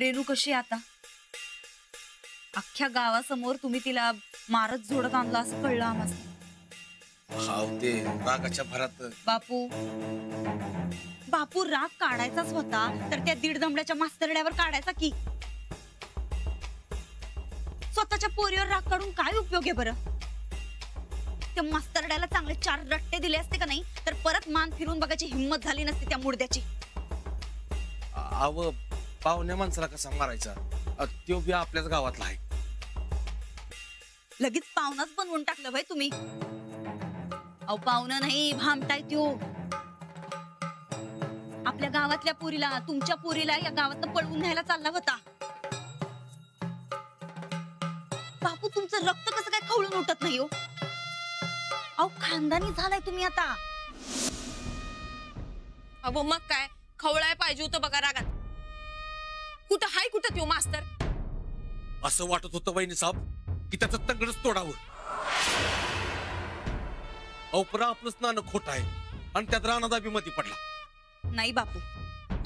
रेणू कशी आता? अख्ख्या गावासमोर तुम्ही तिला मारत झोडत आणला असं कळलं आम्हाला. ते रागाच्या भरात. बापू राग काढायचाच होता तर त्या दीड दमड्याच्या मास्तरड्यावर काढायचा की. स्वतःच्या पोरीवर राग काढून काय उपयोग आहे बरं? त्या मास्तरड्याला चांगले 4 रट्टे दिले असते का नाही तर परत मान फिरून बघायची हिम्मत झाली नसती त्या मुर्द्याची. पाहुण्या माणसाला कसा मारायचा? तो बी आपल्याच गावातला आहे. लगेच पाहुणाच बनवून टाकलं भाई तुम्ही. अहो पाहुणा नाही, भामटाय त्यो. आपल्या गावातल्या पोरीला, तुमच्या पोरीला या गावातनं पळवून न्यायला चालला होता. बापू तुमचं रक्त कसं काय खवळून उठत नाही हो? अहो खानदानी झालाय तुम्ही आता. अहो मग काय खवळाय पाहिजे होतं बघा रागात. कुठं हाय कुठं त्यो मास्तर? असं वाटत होतं वहिनी साहेब की त्याचं तंगडच तोडावं. अवपरा आपलंच नाणं खोट आहे आणि त्यात राणादाबी मध्ये पडला. नाही बापू,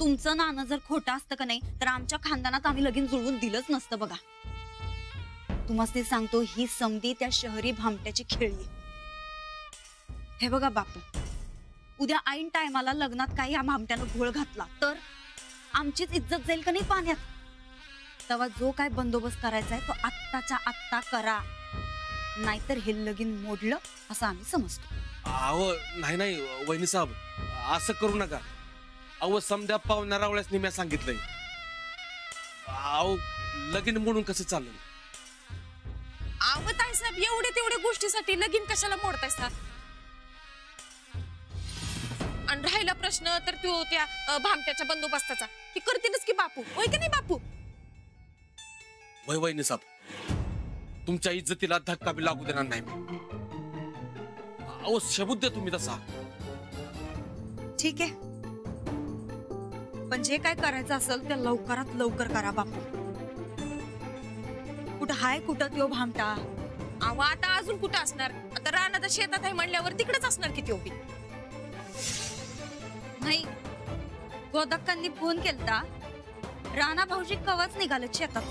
तुमचं नाणं जर खोटं असतं का नाही तर आमच्या खानदानात आम्ही लगीन जुळवून दिलंच नसतं बघा. तुम्हाला सांगतो ही समधी त्या शहरी भामट्याची खेळी. हे बघा बापू, उद्या ऐन टायमाला लग्नात काही या भामट्यानं घोळ घातला तर आमचीच इज्जत जाईल का नाही पाण्यात. तेव्हा जो काय बंदोबस्त करायचा आहे तो आत्ताच्या आत्ता करा, नाहीतर हे लगीन मोडलं असं आम्ही समजतो. अहो नाही वहिनी साहेब, असं करू नका. अहो समध्या पाहुण्या रावळ्यासनी मी सांगितलंय. अहो लगीन मोडून कसं चाललं? आवत आहे साहेब, एवढे तेवढ्या गोष्टीसाठी लगीन कशाला मोडताय साहेब? आणि राहिला प्रश्न तर तो त्या भामट्याच्या बंदोबस्ताचा, ती करतीलच की बापू, होय की नाही बापू? वय वहिनी साहेब, तुमच्या इज्जतीला धक्का बी लागू देणार नाही. अहो शब्द द्या तुम्ही तसा. ठीक आहे, पण जे काय करायचं असेल ते लवकरात लवकर करा बापू. कुठं हाय कुठं त्यो भामटा? अहो आता अजून कुठं असणार? आता रानाच्या शेतात आहे म्हणल्यावर तिकडेच असणार की त्यो बी. नाही, गोदक्कांनी फोन केलता, राणा भाऊजी कवाच निघाले शेतात.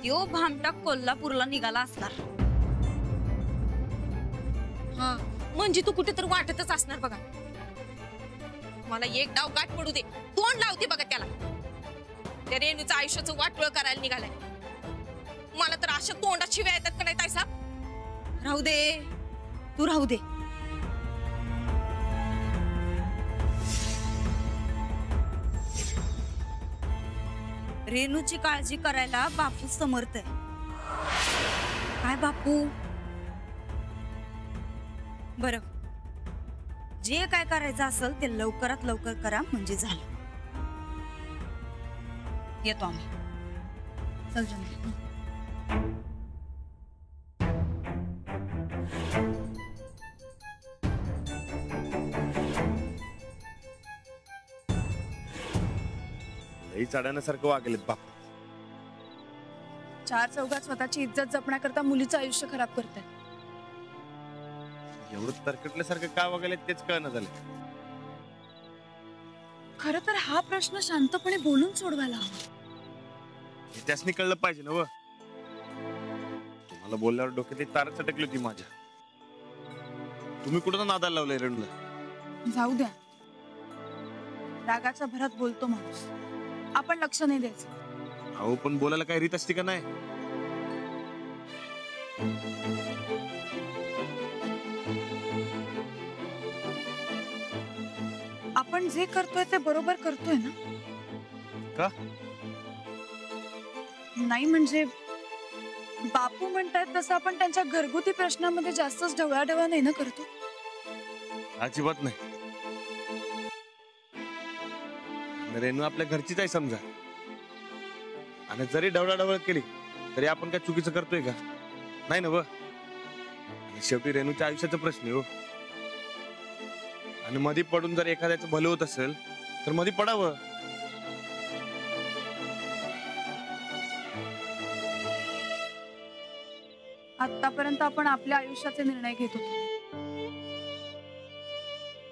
त्यो भामटा कोल्हापूरला निघाला असणार. हा म्हणजे तू कुठे तर वाटतच असणार बघा. मला एक डाव गाठ पडू दे, तोंड लावते बघा त्याला. त्या रेणूचं आयुष्याचं वाटोळ करायला निघालाय. मला तर अशा तोंडात शिव्या येतात का नाही ताई साहेब? राहू दे, तू राहू दे. रेणूची काळजी करायला बापू समर्थ आहे. काय बापू? बरं, जे काय करायचं असेल ते लवकरात लवकर करा म्हणजे झालं. येतो आम्ही. चल जंगी. चढण्यासारखं वागलेत बाप. 4 चौघात स्वतःची इज्जत जपण्याकरता मुलीचं आयुष्य खराब करताय. एवढं तरकटल्यासारखं का वागले तेच कळणं झालं. खरं तर हा प्रश्न शांतपणे बोलून सोडवायला हवा. त्यासनी कळलं पाहिजे ना व. तुम्हाला बोलल्यावर डोक्यात तार चटकली होती माझ्या. तुम्ही कुठं नादाला लावलंय रेणूला? जाऊ द्या, रागाच्या भरात बोलतो माणूस, आपण लक्ष नाही द्यायचं. अहो पण बोलायला काही रीत असते का नाही? आपण जे करतोय ते बरोबर करतोय ना? का नाही म्हणजे बापू म्हणतात तसं आपण त्यांच्या घरगुती प्रश्नामध्ये जास्तच ढवळाढवळा नाही ना करतो. अजिबात नाही. रेणू आपल्या घरचीच आहे समजा, आणि जरी ढवळाढवळ केली तरी आपण काय चुकीचं करतोय का? नाही ना व. शेवटी रेणूच्या आयुष्याचा प्रश्न हो. आणि मध्ये पडून जर एखाद्याचं भलं होत असेल तर मध्ये पडावं. आतापर्यंत आपण आपल्या आयुष्याचे निर्णय घेत होतो,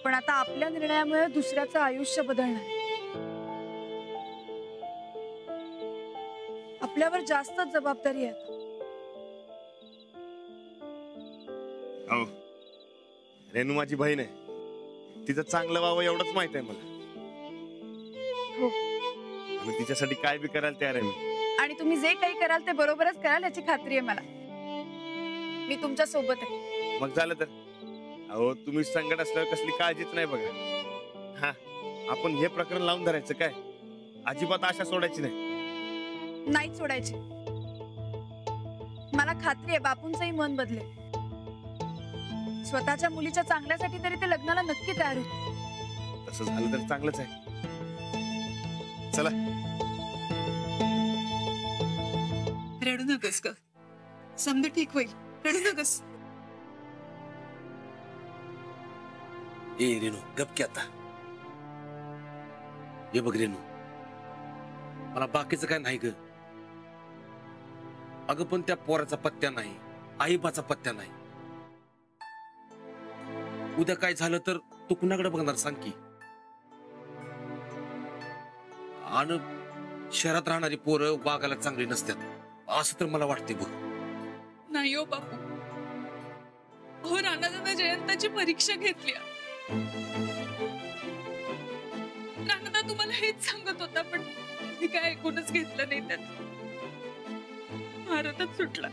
पण आता आपल्या निर्णयामुळे दुसऱ्याचं आयुष्य बदलणार. आपल्यावर जास्त जबाबदारी आहे. अहो, रेणू माझी बहीण आहे, तिचं चांगलं व्हावं एवढंच माहित आहे मला. हो. आणि तिच्यासाठी काय बी करायला तयार आहे मी. आणि तुम्ही जे काही कराल ते बरोबरच कराल याची खात्री आहे मला. मी तुमच्या सोबत आहे. मग झालं तर. अहो, तुम्ही संकट असल्यावर कसली काळजीच नाही बघा. हा, आपण हे प्रकरण लावून धरायचं काय? अजिबात आशा सोडायची नाही. नाही सोडायची. मला खात्री आहे बापूंचंही मन बदलेल. स्वतःच्या मुलीच्या चांगल्यासाठी तरी ते लग्नाला नक्की तयार होते. तसं झालं तर चांगलंच आहे. चला. रडू नकस ग, समजा ठीक होईल. रडू नकस. ए रेणू, गप की आता. ये बघ रेणू, मला बाकीचं काय नाही ग. अगं पण त्या पोराचा पत्त्या नाही, आईबाचा पत्त्या नाही. उद्या काय झालं तर तू कुणाकडे बघणार सांग की. आणि शहरात राहणारी पोरं वागायला चांगली नसतात असं तर मला वाटते बघ. नाही हो बापू, हो राणादादा जयंताची परीक्षा घेतली. राणादा तुम्हाला हेच सांगत होता पण मी काय ऐकूनच घेतलं नाही. त्यात भारतच सुटला.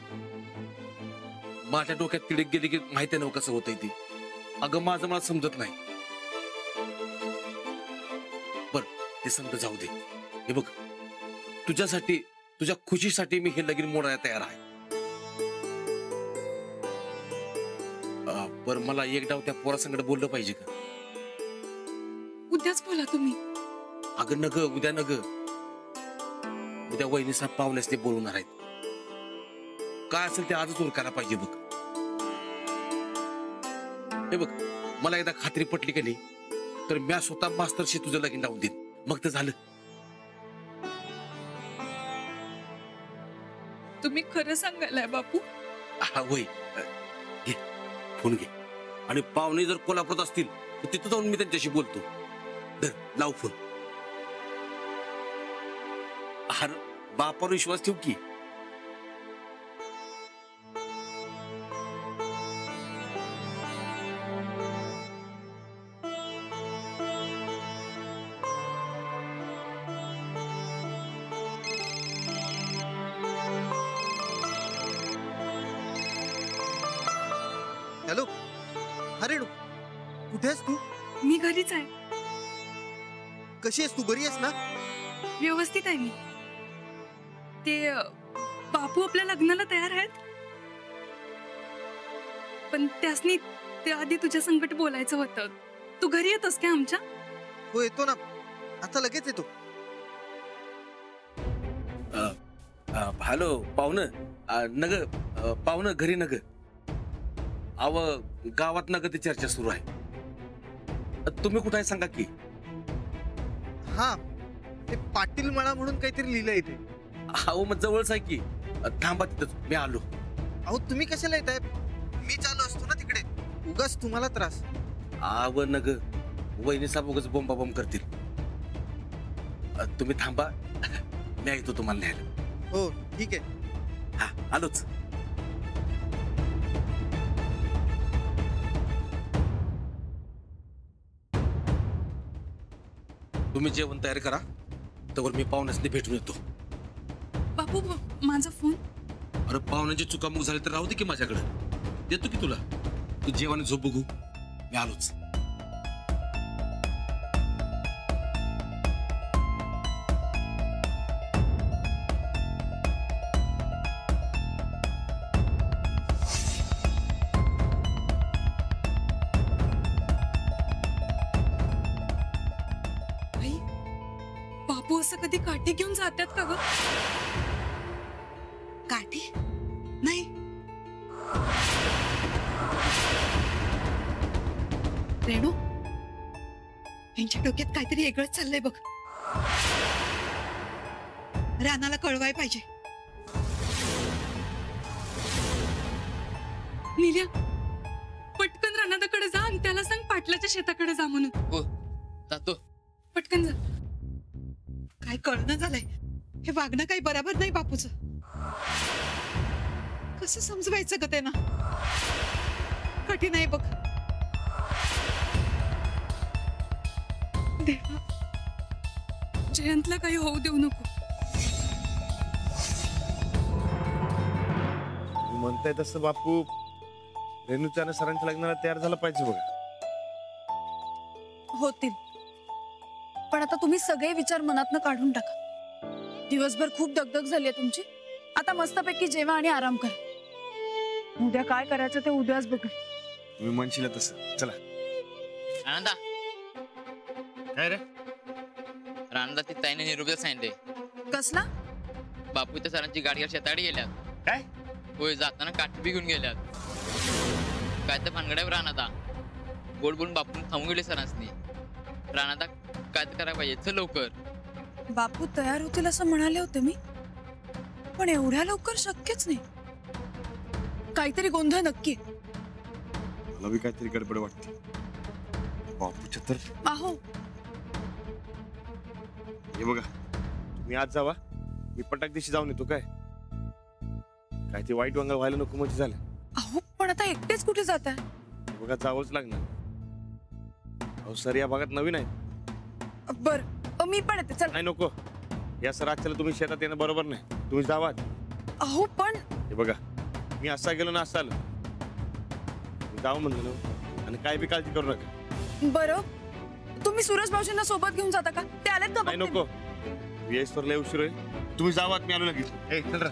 माझ्या डोक्यात तिडक गेली की माहिती आहे ना कसं होतंय ती. अगं माझं मला समजत नाही. बर ते समजा जाऊ दे. हे बघ, तुझ्यासाठी, तुझ्या खुशीसाठी मी हे लगीन मोडायला तयार आहे. पर मला एक डाव त्या पोरासंगड बोललं पाहिजे का? उद्याच बोला तुम्ही. अगं नग, उद्या नग. उद्या वहिनी साहेब पाहुण्यास ते बोलवणार आहेत. काय असेल ते आजच उरकायला पाहिजे बघ. हे बघ, मला एकदा खात्री पटली की नाही तर मी स्वतः मास्तरशी तुझं लगीन लावून देईन. मग तर झालं. तुम्ही खरं सांगायलाय बापू? हा होय. घे फोन घे. आणि पाहुणे जर कोल्हापुरात असतील तर तिथं जाऊन मी त्यांच्याशी बोलतो. धर, लाव फोन. अरे बापावर विश्वास ठेव की. हॅलो. अरे कुठे आहेस तू? मी घरीच आहे. कशी आहेस तू? बरी आहेस ना? व्यवस्थित आहे मी. ते बापू आपल्या लग्नाला तयार आहेत पण त्यासनी ते आधी तुझ्या संकट बोलायचं होतं. तू घरी येतोस का आमच्या? हो येतो ना, आता लगेच येतो. हॅलो पाहुणं. नग पाहुणं घरी नग. अव गावात नग ती चर्चा सुरू आहे. तुम्ही कुठे आहे सांगा की. हा, ते पाटील मळा म्हणून काहीतरी लिहिलंय इथे. अहो मग जवळच आहे की. थांबा तिथंच, मी आलो. अहो तुम्ही कशाला येताय? मी चालू असतो ना तिकडे. उगाच तुम्हाला त्रास. आव नग, वहिनी साहेब उगाच बोंबाबोंब करतील. तुम्ही थांबा, मी येतो तुम्हाला न्यायला. हो ठीक आहे. हा आलोच. तुम्ही जेवण तयार करा, तर मी पाहुण्यासनी भेटून येतो. बापू माझा फोन. अरे पाहुण्याची चुकामुक झाली तर राहू दे की माझ्याकडे. देतो की तुला. तू जेवण झोप बघू, मी आलोच. बापू असं कधी काठी घेऊन जातात का ग? काठी नाही. रेणू, यांच्या डोक्यात काहीतरी वेगळंच चाललंय बघ. रानाला कळवाय पाहिजे. नील्या, पटकन रानादाकडे जा आणि त्याला सांग पाटलाच्या शेताकडे जा म्हणून. हो जातो. पटकन जा. काय कळणं झालंय. हे वागणं काही बरोबर नाही बापूचं. कसं समजवायचं ग त्यांना? कठीण आहे बघ. देवा, जयंतला काही होऊ देऊ नको. तुम्ही म्हणताय तसं बापू रेणूच्या आणि सरांच्या लग्नाला तयार झालं पाहिजे बघा. होतील, पण आता तुम्ही सगळे विचार मनातनं काढून टाका. दिवसभर खूप दगदग झाली आहे तुमची. आता मस्तपैकी जेवा आणि आराम करा. उद्या काय करायचं ते उद्याच बघू. तुम्ही म्हणशील तसं. चला. आनंदा, काय रे? रानदा ती ताईने निरोप सांगितले. कसला? बापू त्या सरांची गाडी शेताकडे गेल्यात. काय? होय, जाताना काठी बी घेऊन गेल्यात. काय तर भानगड्यावर राहणादा गोड बोलून बापून थांबून गेले सरांनी. राहणादा काय तर करायला पाहिजे. चल लवकर. बापू तयार होतील असं म्हणाले होते मी, पण एवढ्या लवकर शक्यच नाही. काहीतरी गोंधळ नक्की. मला बी काहीतरी गडबड वाटते. बापूच्या तर आहो, हे बघा, तुम्ही आज जावा, मी पटाक दिवशी जाऊन येतो. काय काय ते वाईट वांगळ व्हायला नको म्हणजे झालं. अहो, पण आता एकटेच कुठे जात आहे? बघा, जावंच लागणार. अहो सर या भागात नवीन आहे. बर, मी पण येते. चल. नाही नको, या सर आजच्याला तुम्ही शेतात येणं बरोबर नाही. तुम्ही जावा. अहो पण हे बघा, मी असा गेलो ना असं आलो. जाऊ म्हणलं ना, आणि काय बी काळजी करू नका. बरं, तुम्ही सूरज भाऊजींना सोबत घेऊन जाता का? ते आलेत का? नाही नको, येस तर लय उशीर होईल. तुम्ही जावा, मी आलो लगेच. ए चल रा.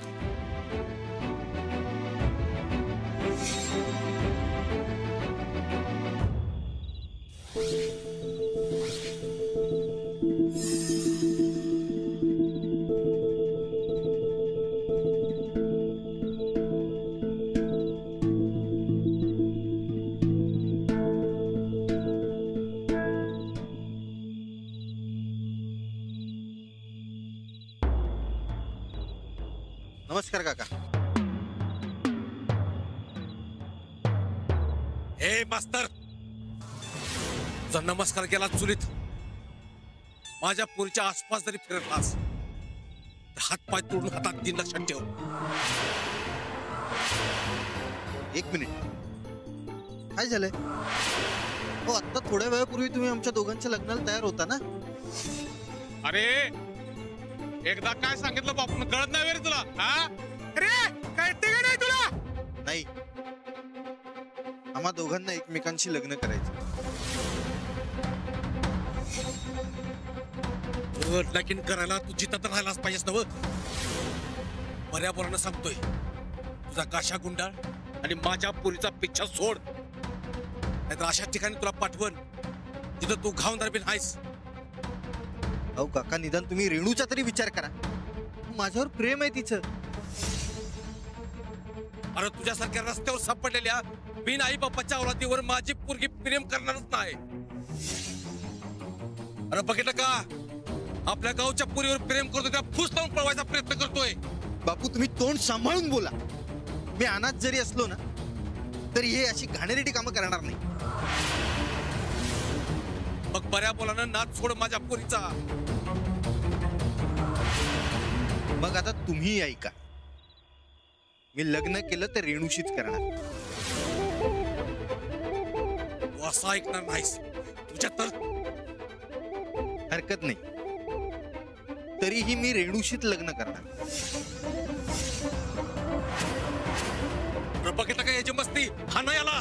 नमस्कार काका. हे मास्तर, तुझा नमस्कार केला चुलीत. माझ्या पुरीच्या आसपास जरी फिरलास तर हातपाय तोडून हातात दिन. लक्षात ठेव. एक मिनिट, काय झालंय? हो, आता थोड्या वेळापूर्वी तुम्ही आमच्या दोघांच्या लग्नाला तयार होता ना? अरे एकदा काय सांगितलं बापून कळत नाही रे तुला? हा अरे कळते का नाही तुला? नाही, आम्हा दोघांना एकमेकांशी लग्न करायचं. लगीन करायला तू जिथं तर राहायलाच पाहिजेस ना. बऱ्या बोलानं सांगतोय, तुझा काशा गुंडाळ आणि माझ्या पुरीचा पिच्छा सोड, नाहीतर अशा ठिकाणी तुला पाठवण जिथं तू घावणार बिन आहेस. अहो काका, निदान तुम्ही रेणूचा तरी विचार करा. माझ्यावर प्रेम आहे तिचं. अरे तुझ्यासारख्या रस्त्यावर सापडलेल्या बिन आई बापाच्या औलादीवर माझी पोरगी प्रेम करणारच नाही. अरे बघितलं का, आपल्या गावच्या पुरीवर प्रेम करतो त्या फुस लावून पळवायचा प्रयत्न करतोय. बापू, तुम्ही तोंड सांभाळून बोला. मी अनाथ जरी असलो ना तरी हे अशी घाणेरडी कामं करणार नाही. मग बऱ्या बोलानं नाच सोड माझ्या पुरीचा. मग आता तुम्ही ऐका, मी लग्न केलं तर रेणूशीच करणार. तू असं ऐकणार नाहीस. तुझ्या तर हरकत नाही, तरीही मी रेणूशीच लग्न करणार. बघितलं का याची मस्ती? हा नाही आला.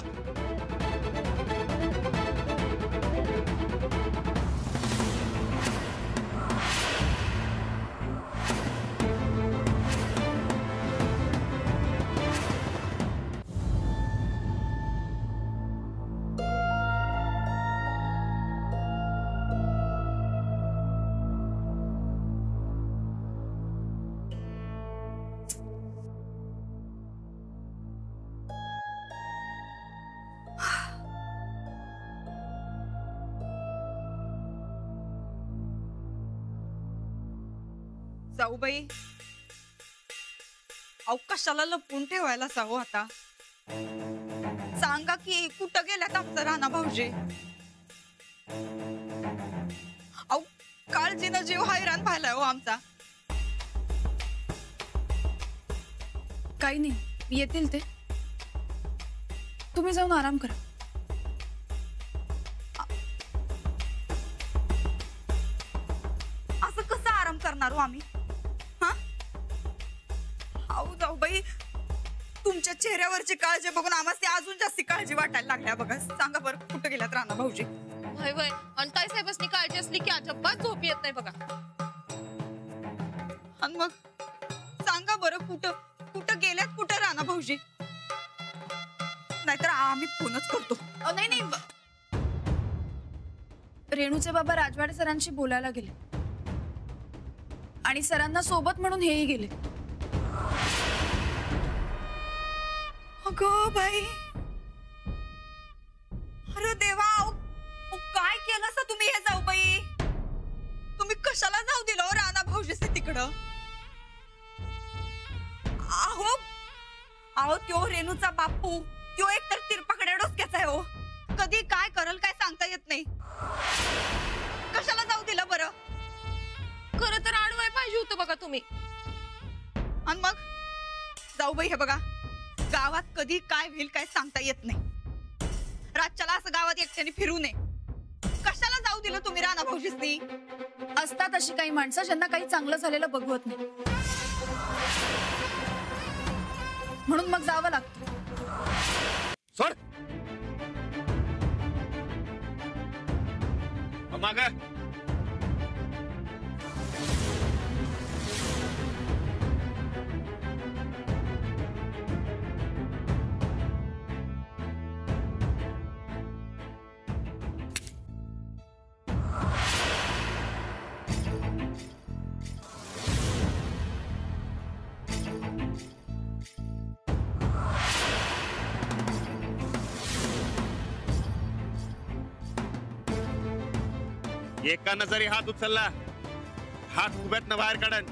जाऊबाई, अवकाशाला लपून ठेवायला जाऊ. आता सांगा की कुठं गेल्यात आमचं राणा भाऊजी? अहो, काळजीनं जीव हैराण व्हायला हो आमचा. काही नाही, येतील ते. तुम्ही जाऊन आराम करा. असं कसं आराम करणार हो आम्ही? हा आऊ जाऊ बाई, तुमच्या चेहऱ्यावरची काळजी बघून आम्हाला अजून जास्त काळजी वाटायला लागल्या बघा. सांगा बरं कुठं गेल्यात राणा भाऊजी? वय वय, आणि ताई साहेबांनी काळजी असली की अजिबात झोप येत नाही बघा. आणि मग सांगा बरं कुठं कुठं गेल्यात, कुठं राणा भाऊजी? नाहीतर आम्ही फोनच करतो. नाही नाही, रेणूचे बाबा राजवाडे सरांशी बोलायला गेले आणि सरांना सोबत म्हणून हेही गेले. अगं बाई, अरे देवा, काय केलं असं तुम्ही? हे जाऊ बाई, तुम्ही कशाला जाऊ दिलं हो राणा भाऊजीचे तिकडं? अहो अहो, त्यो रेणूचा बापू, त्यो एक तर तिरपाकड्या डोसक्याचा आहे हो. कधी काय करल काय सांगता येत नाही. कशाला जाऊ दिलं बरं? खरं तर आडवाय पाहिजे होतं बघा तुम्ही. आणि मग जाऊ बाई, हे बघा, गावात कधी काय होईल काय सांगता येत नाही. रातच्याला असं गावात एकट्याने फिरू नये. कशाला जाऊ दिलं तुम्ही राणा भाऊजीसनी? असतात अशी काही माणसं ज्यांना काही चांगलं झालेलं बघवत नाही, म्हणून मग जावं लागतं. सोड माग. एकानं जरी हात उचलला, हात उभ्यातनं बाहेर काढन.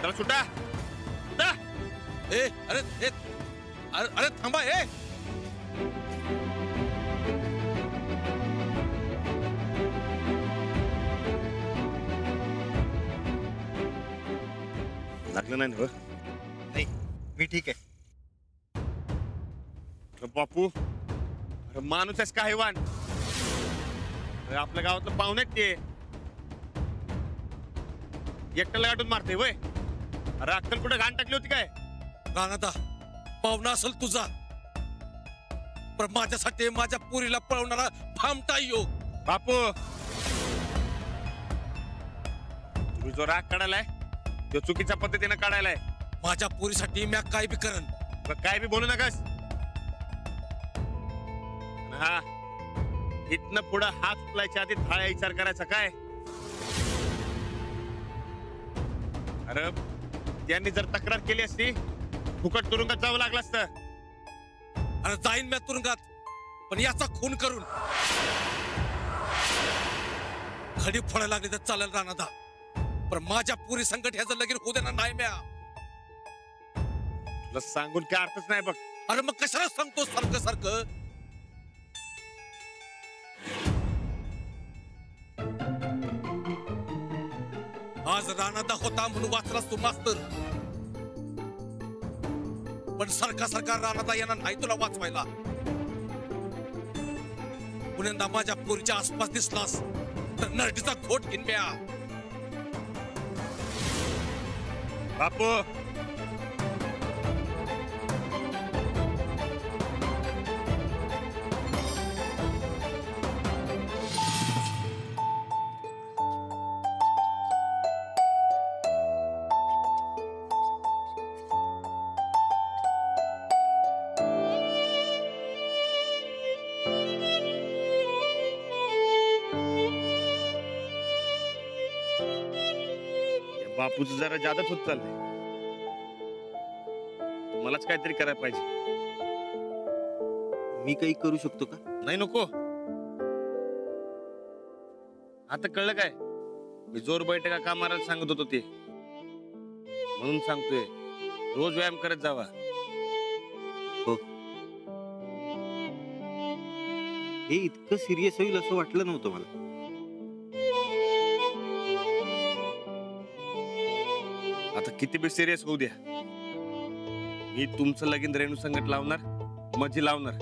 चला सुटा सुटा. ए अरे ए, अरे थांबा. ए लागलं नाही ना? नाही, मी ठीक आहे. बापू, अरे माणूस आहेस का हैवान? अरे आपल्या गावातलं पाहुणे ते एकट्याला गाठून मारते वय. अरे अक्कल कुठे घाण टाकली होती काय? राणादा, पाहुणा असेल तुझा, पण माझ्यासाठी माझ्या पुरीला पळवणारा फामटा यो. बापू, तुम्ही जो राग काढायलाय तो चुकीच्या पद्धतीने काढायलाय. माझ्या पुरीसाठी मी काय बी करन. काय बी बोलू नकास. हा, इथनं पुढं हात उचलायच्या आधी थाळ्या विचार करायचा काय? अरे त्यांनी जर तक्रार केली असती, फुकट तुरुंगात जावं लागलं असतं. अरे जाईन मी तुरुंगात, पण याचा खून करून खडी फोडायला लागली तर चालेल राणादा, पण माझ्या पुरी संकट ह्याचं लगीन होऊ देणार नाही म्या. तुला सांगून काय अर्थच नाही बघ. अरे मग कशाला सांगतो सारखं सारखं? आज राणादा होता म्हणून वाचलास तू मास्तर, पण सारखा सारखा राणादा यांना नाही तुला वाचवायला. पुण्यांदा माझ्या पोरीच्या आसपास दिसलास तर नरडीचा घोट घेईन म्या. बापू, बापूचं जरा जादच होत चाललंय. मलाच काहीतरी करायला पाहिजे. मी काही करू शकतो का? नाही, नको. आता कळलं काय? मी जोर बैठका का मारायला सांगत होतो ते, म्हणून सांगतोय रोज व्यायाम करत जावा. हो, हे इतकं सिरियस होईल असं वाटलं नव्हतं मला. आता किती बी सिरियस होऊ द्या, मी तुमचं लगीन रेणू संगत लावणार, माझी लावणार.